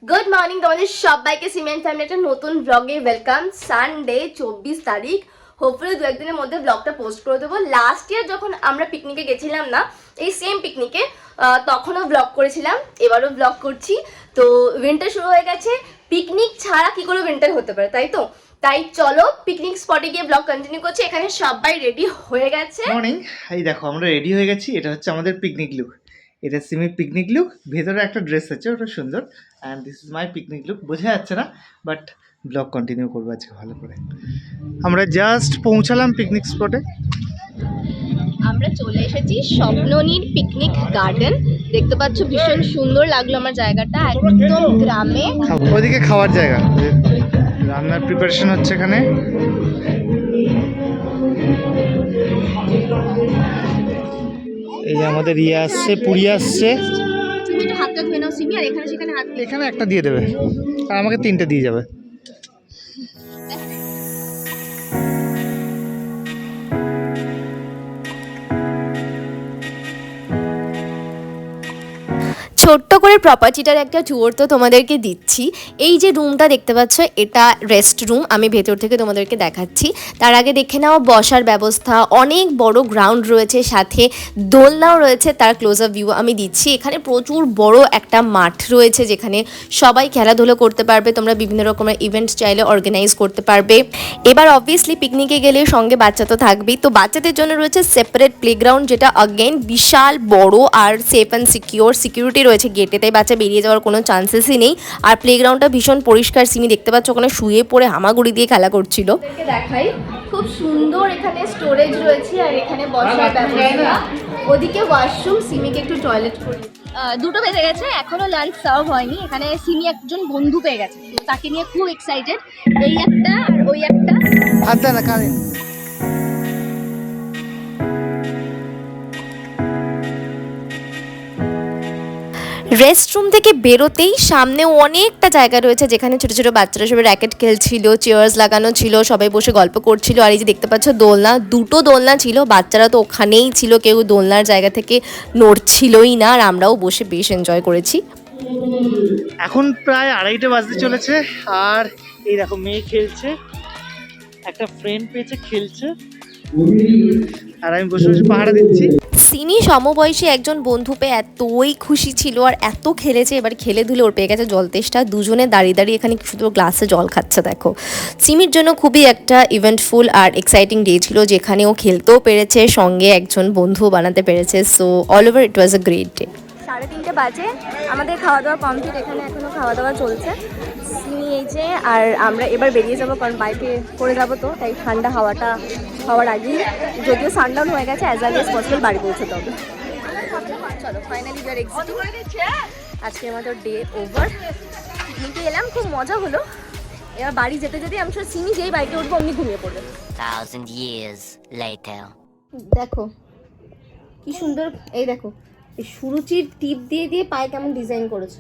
Good morning তোমাদের সবাইকে cement family একটা নতুন ব্লগে ওয়েলকাম। সানডে 24 তারিখ, হোপফুলি দু একদিনের মধ্যে ব্লগটা পোস্ট করে দেবো। লাস্ট ইয়ার যখন আমরা পিকনিকে গেছিলাম না, এই সেম পিকনিকে, তখনও ব্লগ করেছিলাম, এবারও ব্লগ করছি। তো উইন্টার শুরু হয়ে গেছে, পিকনিক ছাড়া কি করে উইন্টার হতে পারে, তাই তো? তাই চলো পিকনিক স্পটে গিয়ে ব্লগ কন্টিনিউ করছি। এখানে সবাই রেডি হয়ে গেছে। মর্নিং, এই দেখো আমরা রেডি হয়ে গেছি। এটা হচ্ছে আমাদের পিকনিক লুক। এটা সিমির পিকনিক লুক। ভেতরে একটা ড্রেস আছে, ওটা সুন্দর। And this is my picnic look. বোঝা যাচ্ছে না, বাট ব্লগ কন্টিনিউ করবো আজকে ভালো করে। আমরা জাস্ট পৌঁছালাম পিকনিক স্পটে। আমরা চলে এসেছি স্বপ্ননীর পিকনিক গার্ডেন। দেখতে পাচ্ছ ভীষণ সুন্দর লাগলো আমার জায়গাটা, একদম গ্রামে। ওইদিকে খাওয়ার জায়গা, রান্নার প্রিপারেশন হচ্ছে এখানে। এই যে আমাদের ইয়ে আসছে, পুরি আসছে। তুমি একটু হাতটা ধুয়ে নাও সিমি, আর এখানে সেখানে হাত এখানে একটা দিয়ে দেবে আর আমাকে 3টে দিয়ে যাবে। ছোট্ট করে প্রপার্টিটার একটা ট্যুর তো তোমাদেরকে দিচ্ছি। এই যে রুমটা দেখতে পাচ্ছ, এটা রেস্ট রুম। আমি ভেতর থেকে তোমাদেরকে দেখাচ্ছি। তার আগে দেখে নাও বসার ব্যবস্থা, অনেক বড় গ্রাউন্ড রয়েছে, সাথে দোলনাও রয়েছে। তার ক্লোজ আপ ভিউ আমি দিচ্ছি। এখানে প্রচুর বড় একটা মাঠ রয়েছে, যেখানে সবাই খেলাধুলো করতে পারবে। তোমরা বিভিন্ন রকমের ইভেন্ট চাইলে অর্গানাইজ করতে পারবে। এবার অবভিয়াসলি পিকনিকে গেলে সঙ্গে বাচ্চা তো থাকবেই, তো বাচ্চাদের জন্য রয়েছে সেপারেট প্লেগ্রাউন্ড, যেটা অগেন বিশাল বড় আর সেফ অ্যান্ড সিকিউরিটি রয়েছে গেটে, তাই বাচ্চা বেরিয়ে যাওয়ার কোনো চান্সেসই নেই। আর প্লেগ্রাউন্ডটা ভীষণ পরিষ্কার। সিমি দেখতে পাচ্ছ ওখানে শুয়ে পড়ে হামাগুড়ি দিয়ে খেলা করছিল। দেখাই, খুব সুন্দর এখানে স্টোরেজ রয়েছে, আর এখানে বসার ব্যবস্থা। ওদিকে ওয়াশরুম, সিমিকে একটু টয়লেট করে। দুটো বেজে গেছে, এখনো লাঞ্চ সার্ভ হয়নি। এখানে সিমি একজন বন্ধু পেয়ে গেছে, তো তাকে নিয়ে খুব এক্সাইটেড। এই একটা আর ওই একটা। হাত না কারেন্ট। রেস্টরুম থেকে বেরোতেই সামনে অনেকটা জায়গা রয়েছে, যেখানে ছোটো ছোটো বাচ্চারা সবাই র্যাকেট খেলছিল, চেয়ার্স লাগানো ছিল, সবাই বসে গল্প করছিল। আর এই যে দেখতে পাচ্ছ দোলনা, দুটো দোলনা ছিল। বাচ্চারা তো ওখানেই ছিল, কেউ দোলনার জায়গা থেকে নড়ছিলই না। আর আমরাও বসে বেশ এনজয় করেছি। এখন প্রায় 2:30 বাজতে চলেছে, আর এই দেখো মেয়ে খেলছে, একটা ফ্রেন্ড পেয়েছে, খেলছে, আর আমি বসে বসে পাহারা দিচ্ছি। সিনি সমবয়সী একজন বন্ধু পেয়ে এতই খুশি ছিল, আর এত খেলেছে। এবার খেলে ধুলে ওর পেয়ে গেছে জল তেষ্টা। দুজনে দাঁড়িয়ে দাঁড়িয়ে এখানে শুধু গ্লাসে জল খাচ্ছে। দেখো, সিমির জন্য খুবই একটা ইভেন্টফুল আর এক্সাইটিং ডে ছিল, যেখানে ও খেলতেও পেরেছে, সঙ্গে একজন বন্ধু বানাতে পেরেছে। So all over it was a great day. 3:30 বাজে, আমাদের খাওয়া দাওয়া কমপ্লিট। এখানে এখনো খাওয়া দাওয়া চলছে। সিমি এই যে, আর আমরা এবার বেরিয়ে যাবো, কারণ বাইকে করে যাবো, তো তাই ঠান্ডা হাওয়াটা হওয়ার আগেই, যদিও সানডাউন হয়ে গেছে, অ্যাজ আর্লি অ্যাজ পসিবল বাড়ি পৌঁছতে হবে। চলো ফাইনালি আজকে আমাদের ডে ওভার। পিকনিকে এলাম, খুব মজা হলো। এবার বাড়ি যেতে যেতে আমি সব সিমি যেই বাইকে উঠবো অমনি ঘুমিয়ে পড়বে। 1,000 years later. দেখো কি সুন্দর, এই দেখো এই সুরুচির টিপ দিয়ে দিয়ে পায়ে কেমন ডিজাইন করেছে।